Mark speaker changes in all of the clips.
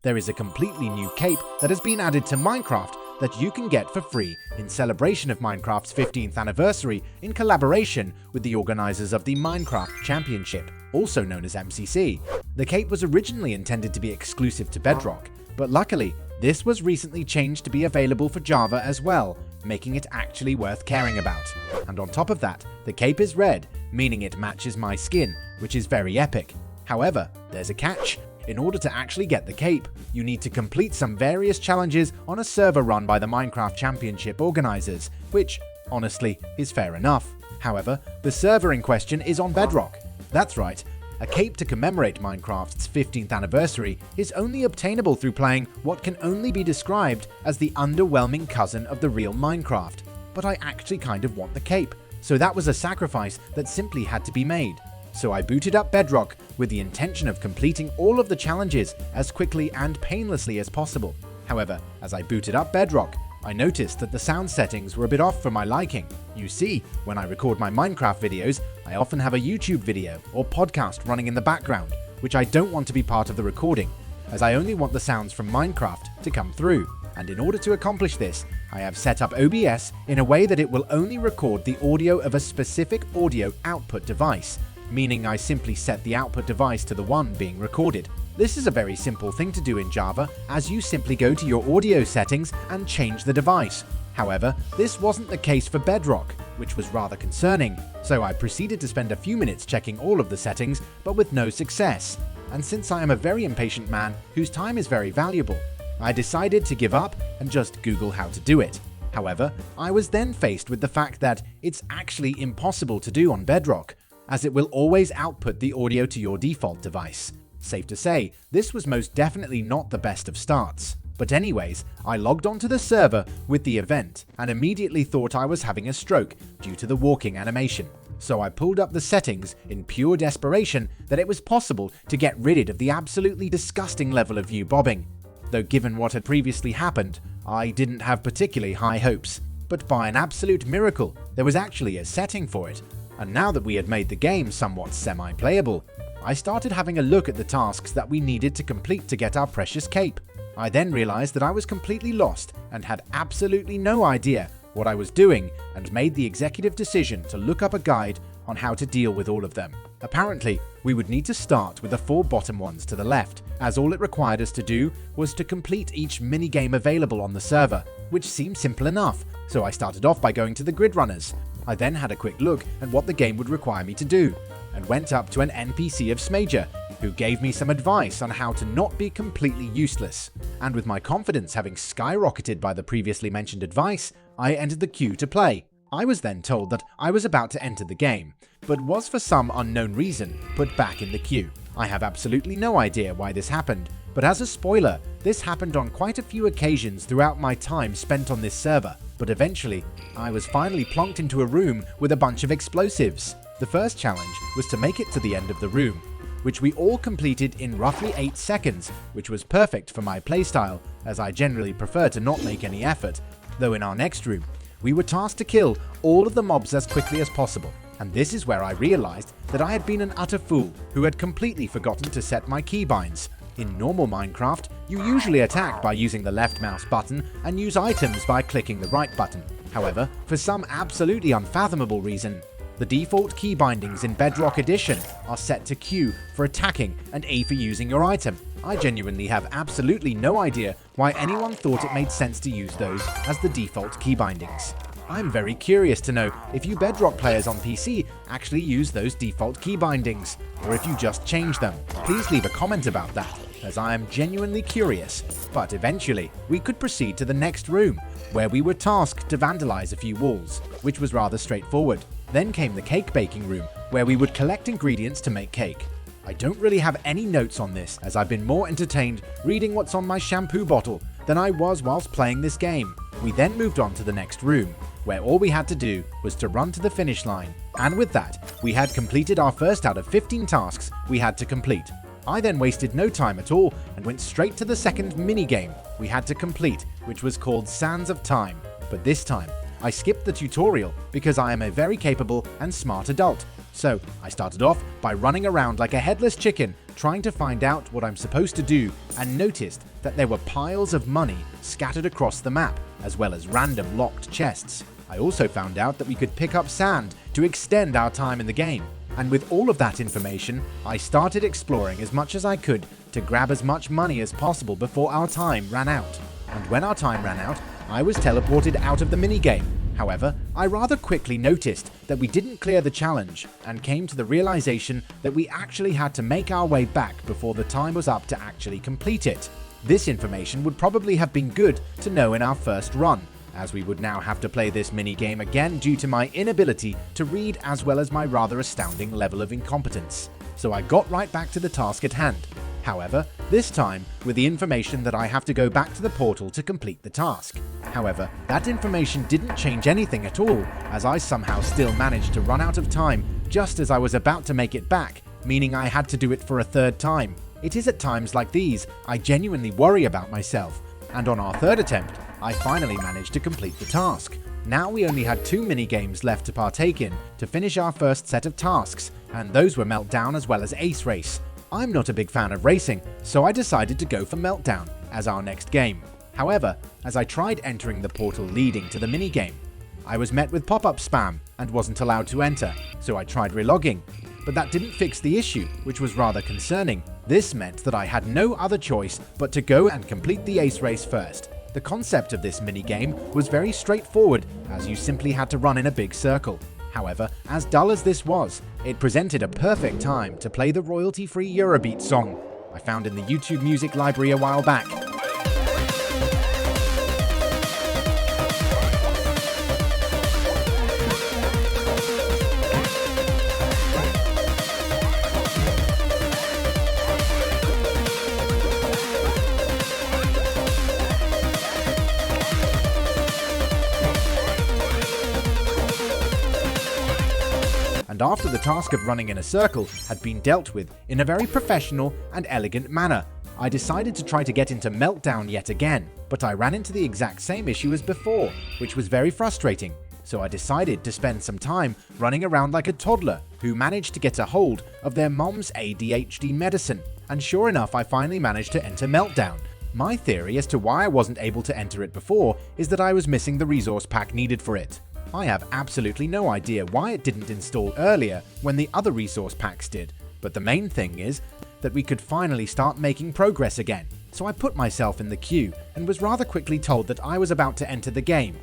Speaker 1: There is a completely new cape that has been added to Minecraft that you can get for free in celebration of Minecraft's 15th anniversary in collaboration with the organizers of the Minecraft Championship, also known as MCC. The cape was originally intended to be exclusive to Bedrock, but luckily, this was recently changed to be available for Java as well, making it actually worth caring about. And on top of that, the cape is red, meaning it matches my skin, which is very epic. However, there's a catch. In order to actually get the cape, you need to complete some various challenges on a server run by the Minecraft Championship organizers, which, honestly, is fair enough. However, the server in question is on Bedrock. That's right, a cape to commemorate Minecraft's 15th anniversary is only obtainable through playing what can only be described as the underwhelming cousin of the real Minecraft. But I actually kind of want the cape, so that was a sacrifice that simply had to be made. So I booted up Bedrock with the intention of completing all of the challenges as quickly and painlessly as possible. However, as I booted up Bedrock, I noticed that the sound settings were a bit off for my liking. You see, when I record my Minecraft videos, I often have a YouTube video or podcast running in the background, which I don't want to be part of the recording, as I only want the sounds from Minecraft to come through. And in order to accomplish this, I have set up OBS in a way that it will only record the audio of a specific audio output device, meaning I simply set the output device to the one being recorded. This is a very simple thing to do in Java, as you simply go to your audio settings and change the device. However, this wasn't the case for Bedrock, which was rather concerning, so I proceeded to spend a few minutes checking all of the settings, but with no success. And since I am a very impatient man whose time is very valuable, I decided to give up and just Google how to do it. However, I was then faced with the fact that it's actually impossible to do on Bedrock, as it will always output the audio to your default device. Safe to say, this was most definitely not the best of starts. But anyways, I logged onto the server with the event and immediately thought I was having a stroke due to the walking animation. So I pulled up the settings in pure desperation that it was possible to get rid of the absolutely disgusting level of view bobbing. Though given what had previously happened, I didn't have particularly high hopes. But by an absolute miracle, there was actually a setting for it. And now that we had made the game somewhat semi-playable, I started having a look at the tasks that we needed to complete to get our precious cape. I then realized that I was completely lost and had absolutely no idea what I was doing, and made the executive decision to look up a guide on how to deal with all of them. Apparently, we would need to start with the 4 bottom ones to the left, as all it required us to do was to complete each minigame available on the server, which seemed simple enough, so I started off by going to the grid runners. I then had a quick look at what the game would require me to do, and went up to an NPC of Smager, who gave me some advice on how to not be completely useless. And with my confidence having skyrocketed by the previously mentioned advice, I entered the queue to play. I was then told that I was about to enter the game, but was for some unknown reason put back in the queue. I have absolutely no idea why this happened, but as a spoiler, this happened on quite a few occasions throughout my time spent on this server. But eventually, I was finally plonked into a room with a bunch of explosives. The first challenge was to make it to the end of the room, which we all completed in roughly 8 seconds, which was perfect for my playstyle, as I generally prefer to not make any effort. Though in our next room, we were tasked to kill all of the mobs as quickly as possible, and this is where I realized that I had been an utter fool who had completely forgotten to set my keybinds. In normal Minecraft, you usually attack by using the left mouse button and use items by clicking the right button. However, for some absolutely unfathomable reason, the default key bindings in Bedrock Edition are set to Q for attacking and A for using your item. I genuinely have absolutely no idea why anyone thought it made sense to use those as the default key bindings. I'm very curious to know if you Bedrock players on PC actually use those default key bindings, or if you just change them. Please leave a comment about that, as I am genuinely curious. But eventually, we could proceed to the next room, where we were tasked to vandalize a few walls, which was rather straightforward. Then came the cake baking room, where we would collect ingredients to make cake. I don't really have any notes on this, as I've been more entertained reading what's on my shampoo bottle than I was whilst playing this game. We then moved on to the next room, where all we had to do was to run to the finish line, and with that, we had completed our first out of 15 tasks we had to complete. I then wasted no time at all and went straight to the second minigame we had to complete, which was called Sands of Time. But this time, I skipped the tutorial because I am a very capable and smart adult, So I started off by running around like a headless chicken, trying to find out what I'm supposed to do, and noticed that there were piles of money scattered across the map, as well as random locked chests. I also found out that we could pick up sand to extend our time in the game. And with all of that information, I started exploring as much as I could to grab as much money as possible before our time ran out. And when our time ran out, I was teleported out of the minigame. However, I rather quickly noticed that we didn't clear the challenge and came to the realization that we actually had to make our way back before the time was up to actually complete it. This information would probably have been good to know in our first run, as we would now have to play this minigame again due to my inability to read as well as my rather astounding level of incompetence. So I got right back to the task at hand. However, this time with the information that I have to go back to the portal to complete the task. However, that information didn't change anything at all, as I somehow still managed to run out of time just as I was about to make it back, meaning I had to do it for a third time. It is at times like these I genuinely worry about myself, and on our third attempt, I finally managed to complete the task. Now we only had 2 mini-games left to partake in to finish our first set of tasks, and those were Meltdown as well as Ace Race. I'm not a big fan of racing, so I decided to go for Meltdown as our next game. However, as I tried entering the portal leading to the minigame, I was met with pop-up spam and wasn't allowed to enter, so I tried relogging. But that didn't fix the issue, which was rather concerning. This meant that I had no other choice but to go and complete the Ace Race first. The concept of this minigame was very straightforward, as you simply had to run in a big circle. However, as dull as this was, it presented a perfect time to play the royalty-free Eurobeat song I found in the YouTube music library a while back. And after the task of running in a circle had been dealt with in a very professional and elegant manner, I decided to try to get into Meltdown yet again, but I ran into the exact same issue as before, which was very frustrating. So I decided to spend some time running around like a toddler who managed to get a hold of their mom's ADHD medicine, and sure enough I finally managed to enter Meltdown. My theory as to why I wasn't able to enter it before is that I was missing the resource pack needed for it. I have absolutely no idea why it didn't install earlier when the other resource packs did, but the main thing is that we could finally start making progress again. So I put myself in the queue and was rather quickly told that I was about to enter the game.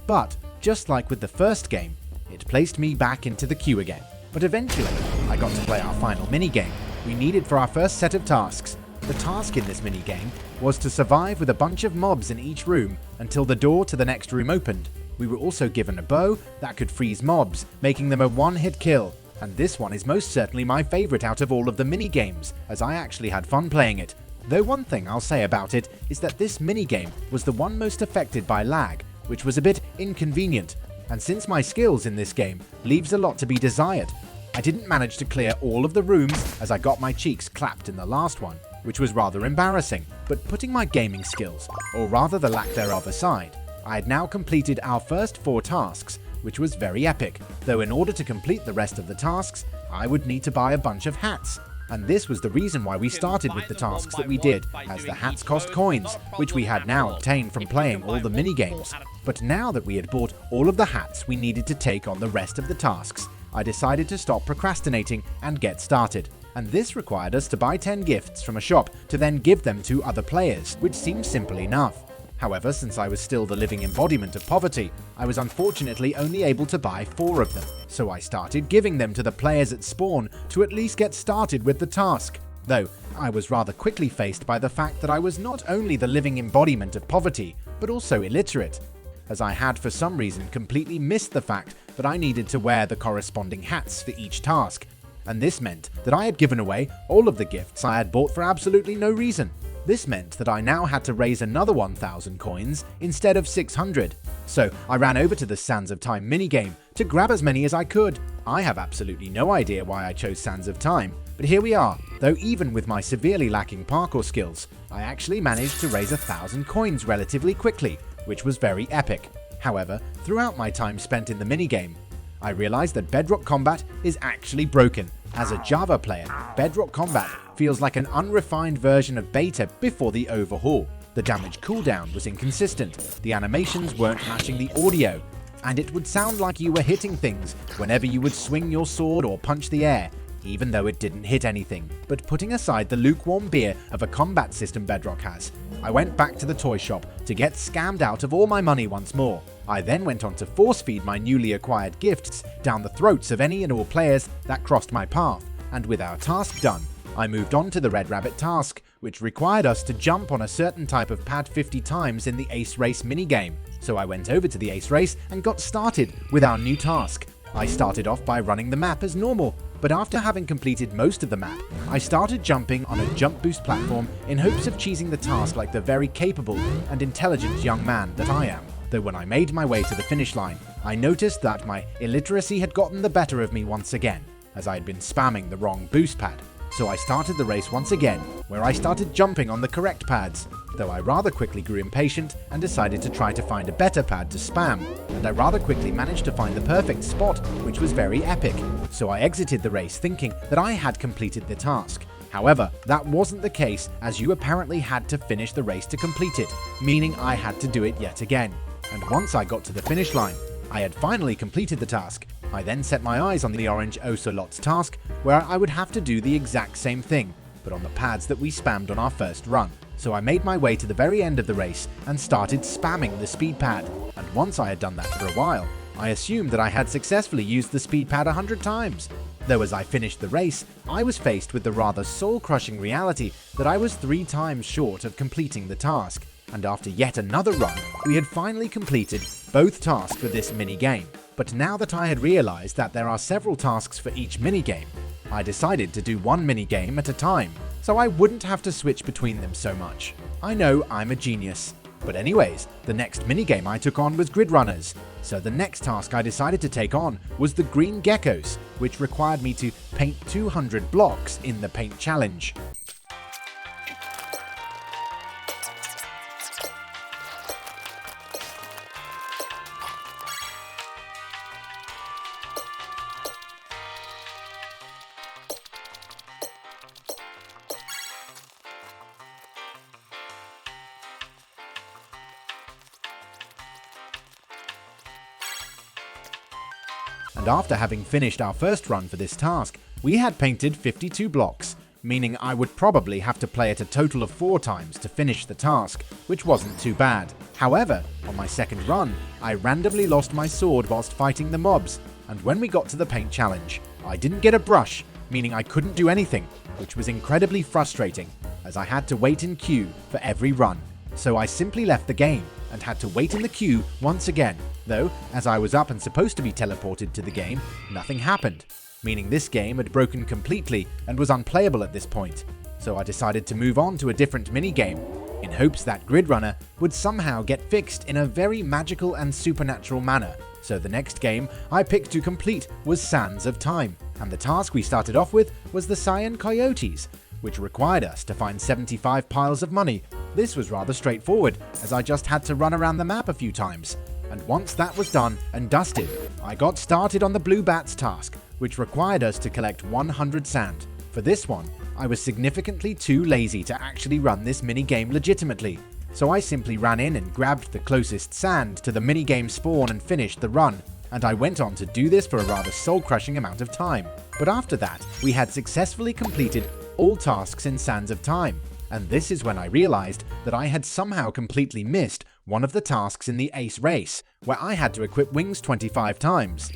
Speaker 1: But, just like with the first game, it placed me back into the queue again. But eventually, I got to play our final minigame we needed for our first set of tasks. The task in this minigame was to survive with a bunch of mobs in each room until the door to the next room opened. We were also given a bow that could freeze mobs, making them a one-hit kill, and this one is most certainly my favourite out of all of the mini-games, as I actually had fun playing it. Though one thing I'll say about it is that this mini-game was the one most affected by lag, which was a bit inconvenient, and since my skills in this game leaves a lot to be desired, I didn't manage to clear all of the rooms as I got my cheeks clapped in the last one, which was rather embarrassing, but putting my gaming skills, or rather the lack thereof aside, I had now completed our first 4 tasks, which was very epic, though in order to complete the rest of the tasks, I would need to buy a bunch of hats. And this was the reason why we started with the tasks that we did, as the hats cost coins, which we had now obtained from playing all the mini-games. But now that we had bought all of the hats we needed to take on the rest of the tasks, I decided to stop procrastinating and get started. And this required us to buy 10 gifts from a shop to then give them to other players, which seemed simple enough. However, since I was still the living embodiment of poverty, I was unfortunately only able to buy 4 of them, so I started giving them to the players at spawn to at least get started with the task. Though, I was rather quickly faced by the fact that I was not only the living embodiment of poverty, but also illiterate, as I had for some reason completely missed the fact that I needed to wear the corresponding hats for each task, and this meant that I had given away all of the gifts I had bought for absolutely no reason. This meant that I now had to raise another 1,000 coins instead of 600, so I ran over to the Sands of Time minigame to grab as many as I could. I have absolutely no idea why I chose Sands of Time, but here we are, though even with my severely lacking parkour skills, I actually managed to raise 1,000 coins relatively quickly, which was very epic. However, throughout my time spent in the minigame, I realized that Bedrock Combat is actually broken. As a Java player, Bedrock Combat feels like an unrefined version of beta before the overhaul. The damage cooldown was inconsistent, the animations weren't matching the audio, and it would sound like you were hitting things whenever you would swing your sword or punch the air, even though it didn't hit anything. But putting aside the lukewarm beer of a combat system Bedrock has, I went back to the toy shop to get scammed out of all my money once more. I then went on to force-feed my newly acquired gifts down the throats of any and all players that crossed my path, and with our task done, I moved on to the Red Rabbit task, which required us to jump on a certain type of pad 50 times in the Ace Race minigame. So I went over to the Ace Race and got started with our new task. I started off by running the map as normal, but after having completed most of the map, I started jumping on a jump boost platform in hopes of cheesing the task like the very capable and intelligent young man that I am. Though when I made my way to the finish line, I noticed that my illiteracy had gotten the better of me once again, as I had been spamming the wrong boost pad. So I started the race once again, where I started jumping on the correct pads, though I rather quickly grew impatient and decided to try to find a better pad to spam, and I rather quickly managed to find the perfect spot, which was very epic. So I exited the race thinking that I had completed the task. However, that wasn't the case, as you apparently had to finish the race to complete it, meaning I had to do it yet again. And once I got to the finish line, I had finally completed the task. I then set my eyes on the orange Ocelots task, where I would have to do the exact same thing, but on the pads that we spammed on our first run. So I made my way to the very end of the race and started spamming the speed pad, and once I had done that for a while, I assumed that I had successfully used the speed pad 100 times. Though as I finished the race, I was faced with the rather soul-crushing reality that I was 3 times short of completing the task, and after yet another run, we had finally completed both tasks for this mini-game. But now that I had realized that there are several tasks for each minigame, I decided to do one minigame at a time, so I wouldn't have to switch between them so much. I know I'm a genius. But anyways, the next minigame I took on was Grid Runners, so the next task I decided to take on was the Green Geckos, which required me to paint 200 blocks in the paint challenge. And after having finished our first run for this task, we had painted 52 blocks, meaning I would probably have to play it a total of 4 times to finish the task, which wasn't too bad. However, on my second run, I randomly lost my sword whilst fighting the mobs, and when we got to the paint challenge, I didn't get a brush, meaning I couldn't do anything, which was incredibly frustrating, as I had to wait in queue for every run. So I simply left the game and had to wait in the queue once again, though as I was up and supposed to be teleported to the game, nothing happened, meaning this game had broken completely and was unplayable at this point. So I decided to move on to a different minigame, in hopes that Grid Runner would somehow get fixed in a very magical and supernatural manner. So the next game I picked to complete was Sands of Time, and the task we started off with was the Cyan Coyotes, which required us to find 75 piles of money. This was rather straightforward, as I just had to run around the map a few times. And once that was done and dusted, I got started on the Blue Bats task, which required us to collect 100 sand. For this one, I was significantly too lazy to actually run this minigame legitimately, so I simply ran in and grabbed the closest sand to the minigame spawn and finished the run, and I went on to do this for a rather soul-crushing amount of time. But after that, we had successfully completed all tasks in Sands of Time, and this is when I realized that I had somehow completely missed one of the tasks in the Ace Race, where I had to equip wings 25 times.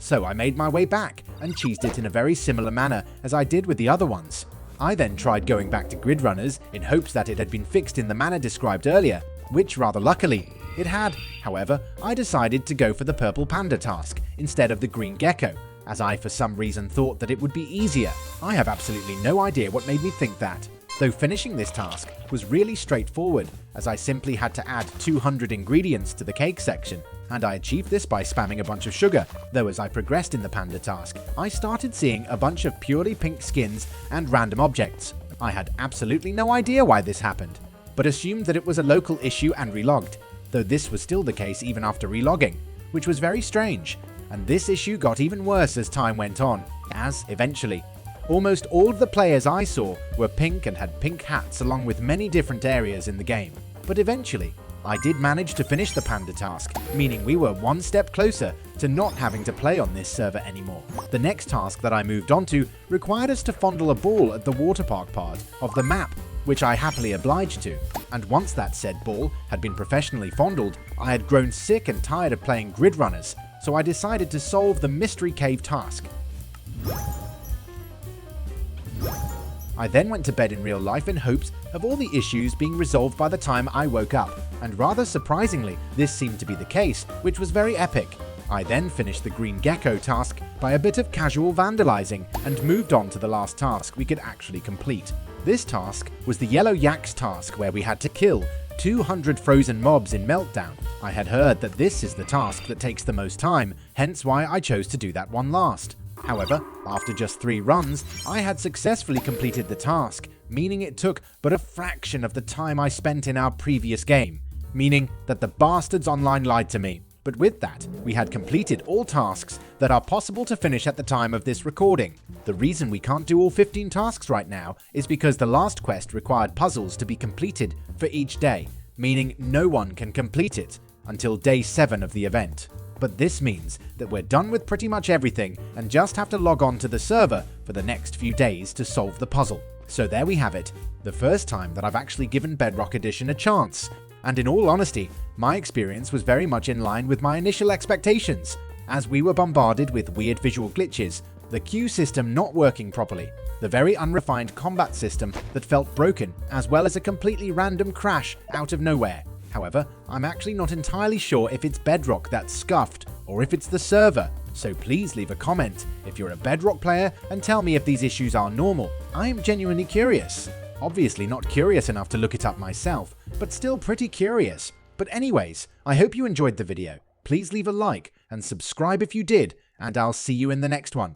Speaker 1: So I made my way back and cheesed it in a very similar manner as I did with the other ones. I then tried going back to Grid Runners in hopes that it had been fixed in the manner described earlier, which rather luckily it had. However, I decided to go for the Purple Panda task instead of the Green Gecko, as I for some reason thought that it would be easier. I have absolutely no idea what made me think that. Though finishing this task was really straightforward, as I simply had to add 200 ingredients to the cake section, and I achieved this by spamming a bunch of sugar, though as I progressed in the panda task, I started seeing a bunch of purely pink skins and random objects. I had absolutely no idea why this happened, but assumed that it was a local issue and relogged, though this was still the case even after relogging, which was very strange, and this issue got even worse as time went on, as, eventually, almost all of the players I saw were pink and had pink hats along with many different areas in the game. But eventually, I did manage to finish the panda task, meaning we were one step closer to not having to play on this server anymore. The next task that I moved on to required us to fondle a ball at the water park part of the map, which I happily obliged to. And once that said ball had been professionally fondled, I had grown sick and tired of playing grid runners, so I decided to solve the mystery cave task. I then went to bed in real life in hopes of all the issues being resolved by the time I woke up, and rather surprisingly, this seemed to be the case, which was very epic. I then finished the green gecko task by a bit of casual vandalizing and moved on to the last task we could actually complete. This task was the yellow yaks task, where we had to kill 200 frozen mobs in Meltdown. I had heard that this is the task that takes the most time, hence why I chose to do that one last. However, after just 3 runs, I had successfully completed the task, meaning it took but a fraction of the time I spent in our previous game, meaning that the bastards online lied to me. But with that, we had completed all tasks that are possible to finish at the time of this recording. The reason we can't do all 15 tasks right now is because the last quest required puzzles to be completed for each day, meaning no one can complete it until day 7 of the event. But this means that we're done with pretty much everything and just have to log on to the server for the next few days to solve the puzzle. So there we have it, the first time that I've actually given Bedrock Edition a chance. And in all honesty, my experience was very much in line with my initial expectations, as we were bombarded with weird visual glitches, the queue system not working properly, the very unrefined combat system that felt broken, as well as a completely random crash out of nowhere. However, I'm actually not entirely sure if it's Bedrock that's scuffed, or if it's the server, so please leave a comment if you're a Bedrock player and tell me if these issues are normal. I am genuinely curious. Obviously not curious enough to look it up myself, but still pretty curious. But anyways, I hope you enjoyed the video. Please leave a like and subscribe if you did, and I'll see you in the next one.